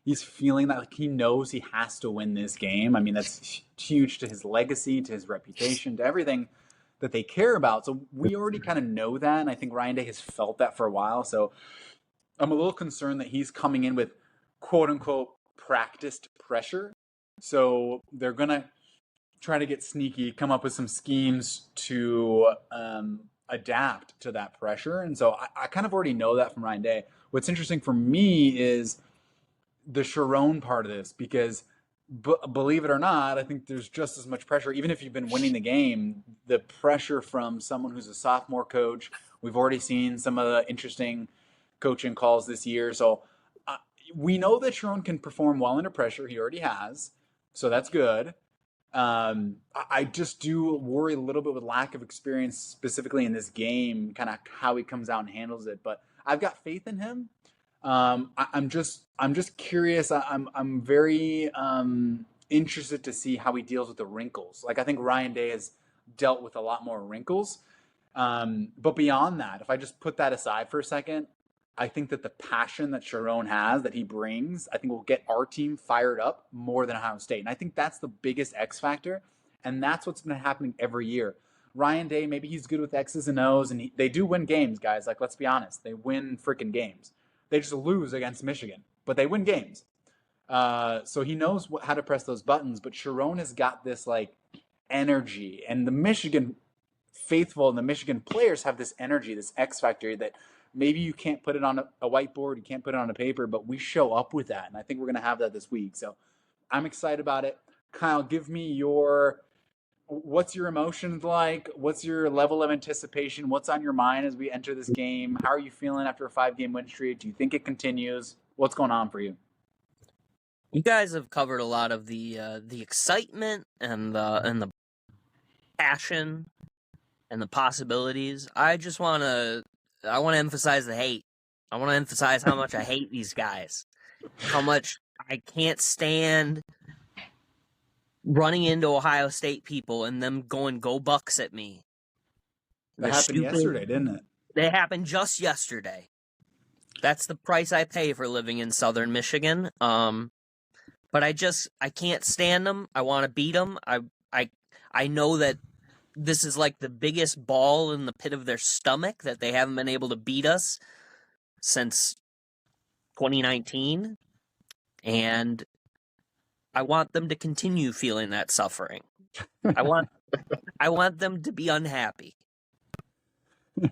he's feeling that, like, he knows he has to win this game. I mean, that's huge to his legacy, to his reputation, to everything that they care about. So we already kind of know that, and I think Ryan Day has felt that for a while. So I'm a little concerned that he's coming in with quote unquote practiced pressure. So they're going to try to get sneaky, come up with some schemes to adapt to that pressure. And so I kind of already know that from Ryan Day. What's interesting for me is the Sharon part of this, because believe it or not, I think there's just as much pressure, even if you've been winning the game, the pressure from someone who's a sophomore coach. We've already seen some of the interesting coaching calls this year. So we know that Sharon can perform well under pressure. He already has. So that's good. I just do worry a little bit with lack of experience, specifically in this game, kind of how he comes out and handles it. But I've got faith in him. I'm just curious. I'm very interested to see how he deals with the wrinkles. Like, I think Ryan Day has dealt with a lot more wrinkles. But beyond that, if I just put that aside for a second, I think that the passion that Sharon has, that he brings, I think will get our team fired up more than Ohio State. And I think that's the biggest X factor. And that's what's been happening every year. Ryan Day, maybe he's good with X's and O's, and they do win games, guys. Like, let's be honest. They win freaking games. They just lose against Michigan, but they win games. So he knows how to press those buttons. But Sharon has got this, like, energy. And the Michigan faithful and the Michigan players have this energy, this X factor that maybe you can't put it on a whiteboard, you can't put it on a paper, but we show up with that. And I think we're going to have that this week. So I'm excited about it. Kyle, give me what's your emotions like? What's your level of anticipation? What's on your mind as we enter this game? How are you feeling after a 5-game win streak? Do you think it continues? What's going on for you? You guys have covered a lot of the excitement and the passion and the possibilities. I want to emphasize the hate. I want to emphasize how much I hate these guys. How much I can't stand running into Ohio State people and them going "Go Bucks" at me. That happened yesterday, didn't it? They happened just yesterday. That's the price I pay for living in Southern Michigan. But I can't stand them. I want to beat them. I know that this is like the biggest ball in the pit of their stomach, that they haven't been able to beat us since 2019. And I want them to continue feeling that suffering. I want them to be unhappy. I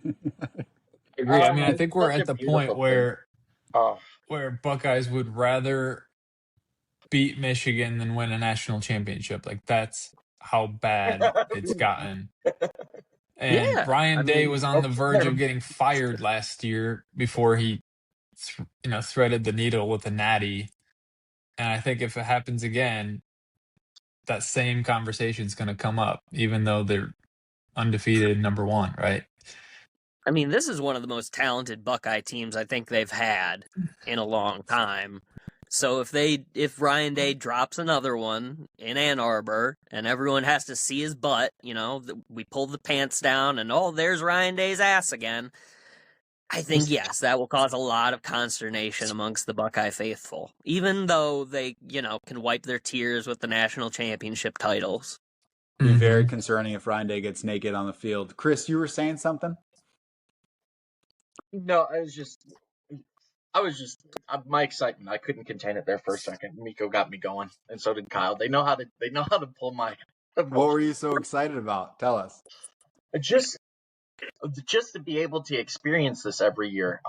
agree. I mean, I think we're at the point where Buckeyes would rather beat Michigan than win a national championship. Like, that's how bad it's gotten. And Yeah, I Ryan Day mean, was on the verge of getting fired last year before he, threaded the needle with a natty. And I think if it happens again, that same conversation is going to come up, even though they're undefeated number one, right? I mean, this is one of the most talented Buckeye teams I think they've had in a long time. So if Ryan Day drops another one in Ann Arbor and everyone has to see his butt, we pull the pants down and there's Ryan Day's ass again. I think yes, that will cause a lot of consternation amongst the Buckeye faithful, even though they, can wipe their tears with the national championship titles. Be very concerning if Ryan Day gets naked on the field. Chris, you were saying something? No, my excitement. I couldn't contain it there for a second. Miko got me going, and so did Kyle. They know how to pull my. What were you so excited about? Tell us. Just to be able to experience this every year.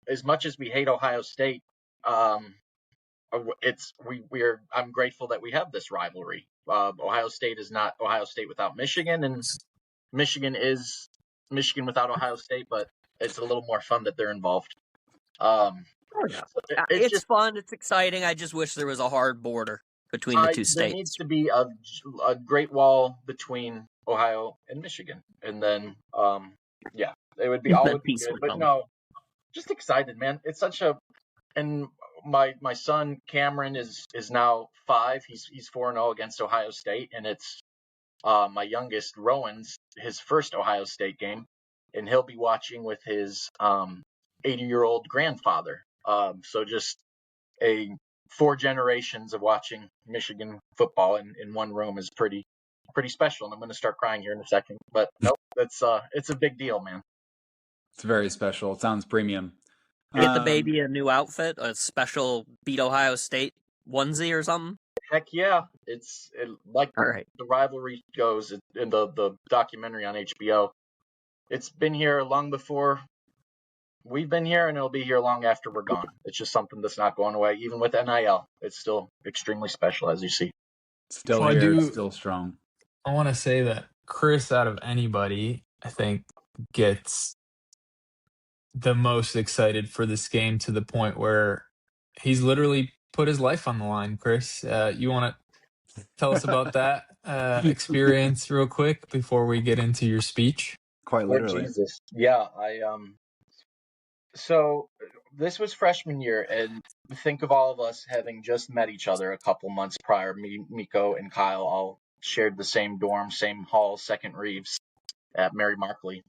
As much as we hate Ohio State, I'm grateful that we have this rivalry. Ohio State is not Ohio State without Michigan, and Michigan is Michigan without Ohio State, but it's a little more fun that they're involved. It's fun. It's exciting. I just wish there was a hard border between the two states. There needs to be a great wall between Ohio and Michigan, and then it would be all would be good. But no, just excited, man. It's such a and my son Cameron is now 5. He's 4-0 against Ohio State, and it's my youngest Rowan's his first Ohio State game, and he'll be watching with his 80-year-old grandfather. So just 4 generations of watching Michigan football in one room is pretty special. And I'm going to start crying here in a second, but nope, it's a big deal, man. It's very special. It sounds premium. Get the baby a new outfit, a special Beat Ohio State onesie or something? Heck yeah. Like all right. The rivalry goes in the documentary on HBO. It's been here long before we've been here, and it'll be here long after we're gone. It's just something that's not going away. Even with NIL, it's still extremely special, as you see. Still here, still strong. I want to say that Chris, out of anybody, I think, gets the most excited for this game to the point where he's literally put his life on the line. Chris, you want to tell us about that experience real quick before we get into your speech? Quite literally. Oh, Jesus. Yeah, so this was freshman year, and think of all of us having just met each other a couple months prior. Me, Miko, and Kyle all shared the same dorm, same hall, Second Reeves at Mary Markley.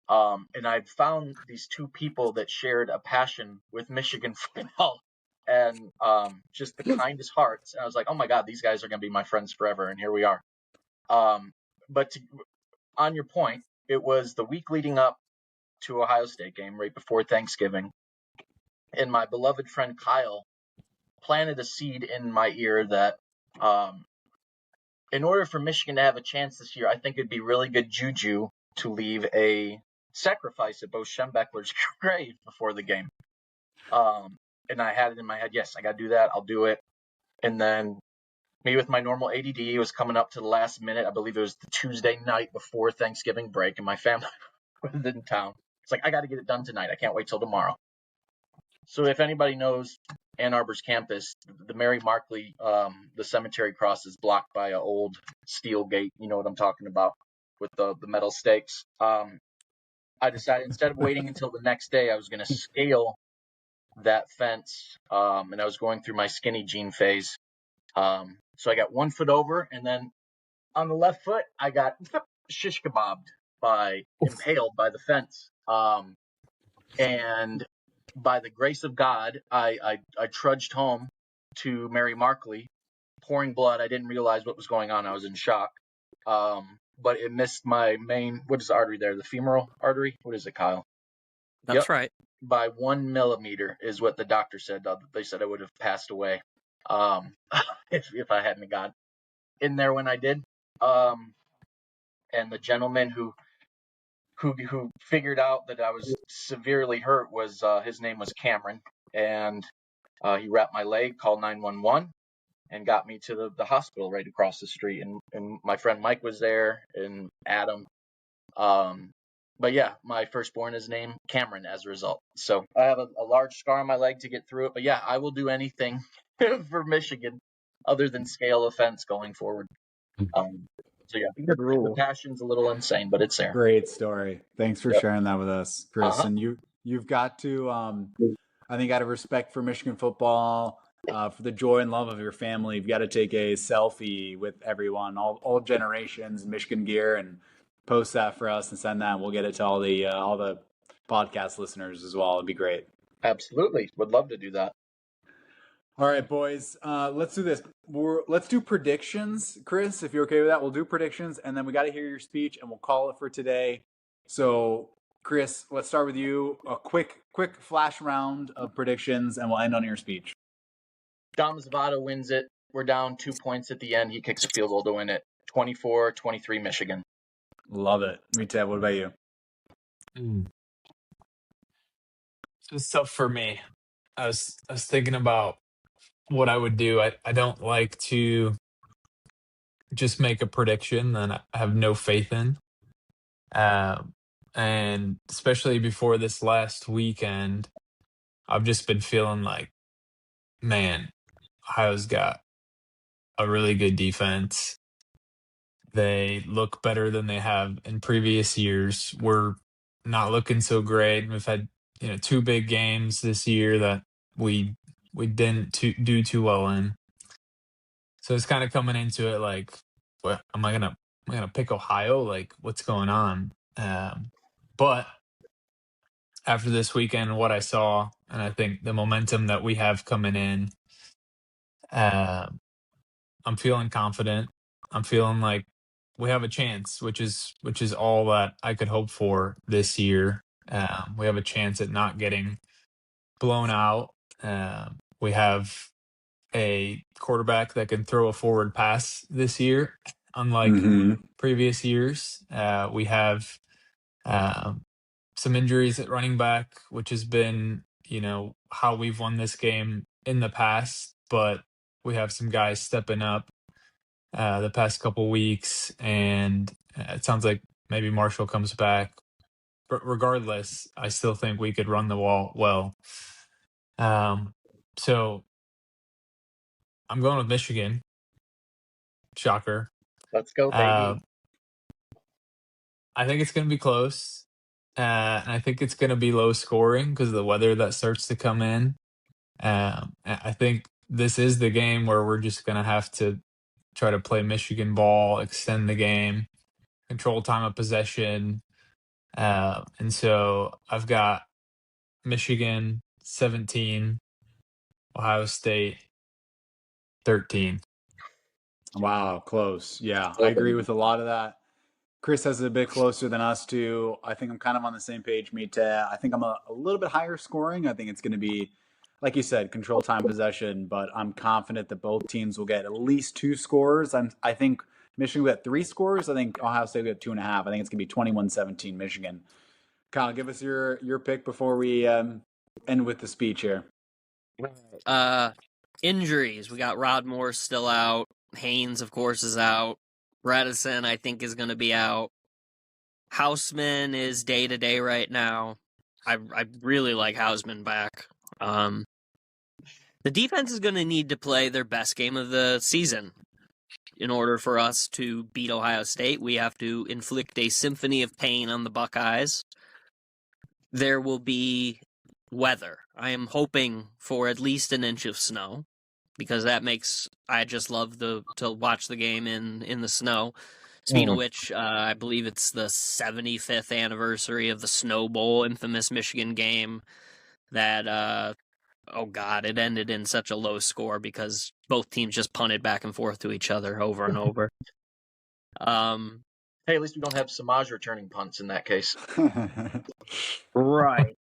And I'd found these 2 people that shared a passion with Michigan football and just the kindest hearts. And I was like, oh my God, these guys are going to be my friends forever. And here we are. But on your point, it was the week leading up to Ohio State game right before Thanksgiving. And my beloved friend Kyle planted a seed in my ear that in order for Michigan to have a chance this year, I think it'd be really good juju to leave a sacrifice at Bo Schembechler's grave before the game. And I had it in my head, yes, I got to do that. I'll do it. And then me with my normal ADD was coming up to the last minute. I believe it was the Tuesday night before Thanksgiving break, and my family was in town. It's like, I got to get it done tonight. I can't wait till tomorrow. So if anybody knows Ann Arbor's campus, the Mary Markley, the cemetery cross is blocked by an old steel gate. You know what I'm talking about with the metal stakes. I decided instead of waiting until the next day, I was going to scale that fence. And I was going through my skinny jean phase. So I got 1 foot over, and then on the left foot, I got shish kebabbed impaled by the fence. And by the grace of God, I trudged home to Mary Markley, pouring blood. I didn't realize what was going on. I was in shock. But it missed my main, what is the artery there? The femoral artery? What is it, Kyle? That's right. By 1 millimeter is what the doctor said. They said I would have passed away if I hadn't got in there when I did. And the gentleman who figured out that I was severely hurt was his name was Cameron, and he wrapped my leg, called 911, and got me to the hospital right across the street. And my friend Mike was there, and Adam. But yeah, my firstborn is named Cameron as a result. So I have a large scar on my leg to get through it. But yeah, I will do anything for Michigan other than scale a fence going forward. So yeah, Good the rule. passion's a little insane, but it's there. Great story. Thanks for Yep. sharing that with us, Chris. Uh-huh. And you've got to, I think, out of respect for Michigan football, for the joy and love of your family, you've got to take a selfie with everyone, all generations, Michigan gear, and post that for us and send that. We'll get it to all the podcast listeners as well. It'd be great. Absolutely, would love to do that. All right, boys. Let's do this. Let's do predictions, Chris. If you're okay with that, we'll do predictions, and then we got to hear your speech, and we'll call it for today. So, Chris, let's start with you. A quick flash round of predictions, and we'll end on your speech. Dom Zavada wins it. We're down 2 points at the end. He kicks a field goal to win it. 24-23 Michigan. Love it. Me too. What about you? It's tough for me. I was thinking about what I would do. I don't like to just make a prediction that I have no faith in. And especially before this last weekend, I've just been feeling like, man, Ohio's got a really good defense. They look better than they have in previous years. We're not looking so great. We've had 2 big games this year that we didn't do too well in. So it's kind of coming into it like, what am I gonna pick Ohio? Like, what's going on? But after this weekend, what I saw, and I think the momentum that we have coming in, I'm feeling confident. I'm feeling like we have a chance, which is all that I could hope for this year. We have a chance at not getting blown out. We have a quarterback that can throw a forward pass this year, unlike previous years. We have some injuries at running back, which has been, how we've won this game in the past, but we have some guys stepping up the past couple weeks, and it sounds like maybe Marshall comes back. But regardless, I still think we could run the ball well. So I'm going with Michigan. Shocker. Let's go, baby. I think it's going to be close. And I think it's going to be low scoring because of the weather that starts to come in. I think this is the game where we're just going to have to try to play Michigan ball, extend the game, control time of possession. And so I've got Michigan 17, Ohio State 13. Wow, close. Yeah, I agree with a lot of that. Chris has it a bit closer than us too. I think I'm kind of on the same page, Mita. I think I'm a little bit higher scoring. I think it's going to be, like you said, control time possession, but I'm confident that both teams will get at least 2 scores. I think Michigan will get 3 scores. I think Ohio State will get 2.5. I think it's going to be 21-17 Michigan. Kyle, give us your pick before we end with the speech here. Injuries. We got Rod Moore still out. Haynes, of course, is out. Bredesen, I think, is going to be out. Houseman is day-to-day right now. I really like Houseman back. The defense is going to need to play their best game of the season. In order for us to beat Ohio State, we have to inflict a symphony of pain on the Buckeyes. There will be weather. I am hoping for at least an inch of snow, because I just love to watch the game in the snow. Speaking of which, I believe it's the 75th anniversary of the Snow Bowl, infamous Michigan game that, it ended in such a low score because both teams just punted back and forth to each other over and over. Hey, at least we don't have Samaj returning punts in that case. Right.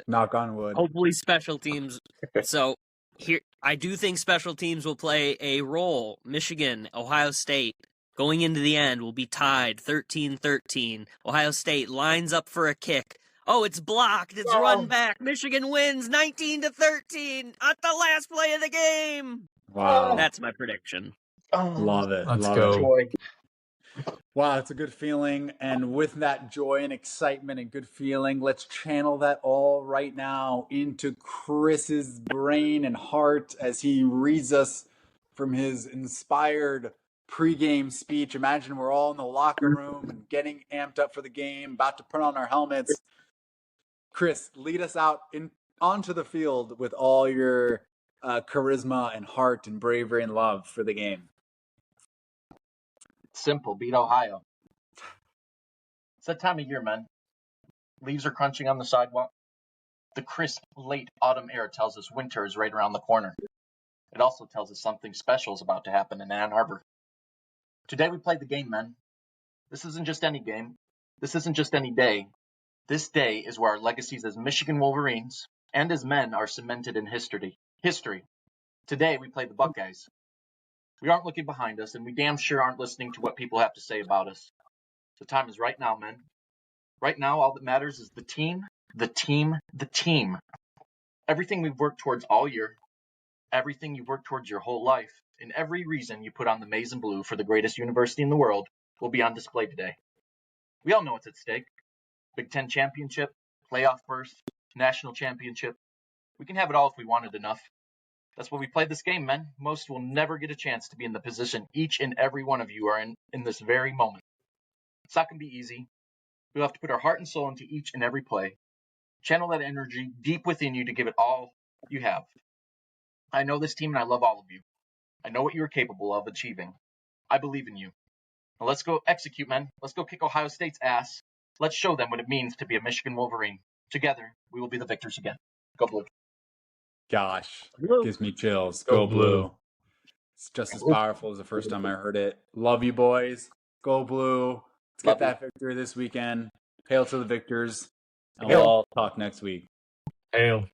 Knock on wood. Hopefully special teams. So here, I do think special teams will play a role. Michigan, Ohio State, going into the end will be tied 13-13. Ohio State lines up for a kick. Oh, it's blocked. It's run back. Michigan wins 19-13 at the last play of the game. Wow. That's my prediction. Oh, Love it. Let's Love go. it. boy. Wow, it's a good feeling. And with that joy and excitement and good feeling, let's channel that all right now into Chris's brain and heart as he reads us from his inspired pregame speech. Imagine we're all in the locker room and getting amped up for the game, about to put on our helmets. Chris, lead us out onto the field with all your charisma and heart and bravery and love for the game. Simple, beat Ohio. It's that time of year, man. Leaves are crunching on the sidewalk. The crisp, late autumn air tells us winter is right around the corner. It also tells us something special is about to happen in Ann Arbor. Today we played the game, men. This isn't just any game. This isn't just any day. This day is where our legacies as Michigan Wolverines and as men are cemented in history. Today we play the Buckeyes. We aren't looking behind us, and we damn sure aren't listening to what people have to say about us. The time is right now, men. Right now, all that matters is the team, the team, the team. Everything we've worked towards all year, everything you've worked towards your whole life, and every reason you put on the maize and blue for the greatest university in the world will be on display today. We all know what's at stake. Big Ten championship, playoff berth, national championship. We can have it all if we wanted enough. That's why we played this game, men. Most will never get a chance to be in the position each and every one of you are in this very moment. It's not going to be easy. We'll have to put our heart and soul into each and every play. Channel that energy deep within you to give it all you have. I know this team and I love all of you. I know what you are capable of achieving. I believe in you. Now let's go execute, men. Let's go kick Ohio State's ass. Let's show them what it means to be a Michigan Wolverine. Together, we will be the victors again. Go Blue. Gosh, Blue. gives me chills. Go Go Blue. It's just as Blue. powerful as the first time I heard it. Love you, boys. Go Blue. Let's get Love that victory this weekend. Hail to the victors. And Hail. we'll all talk next week. Hail.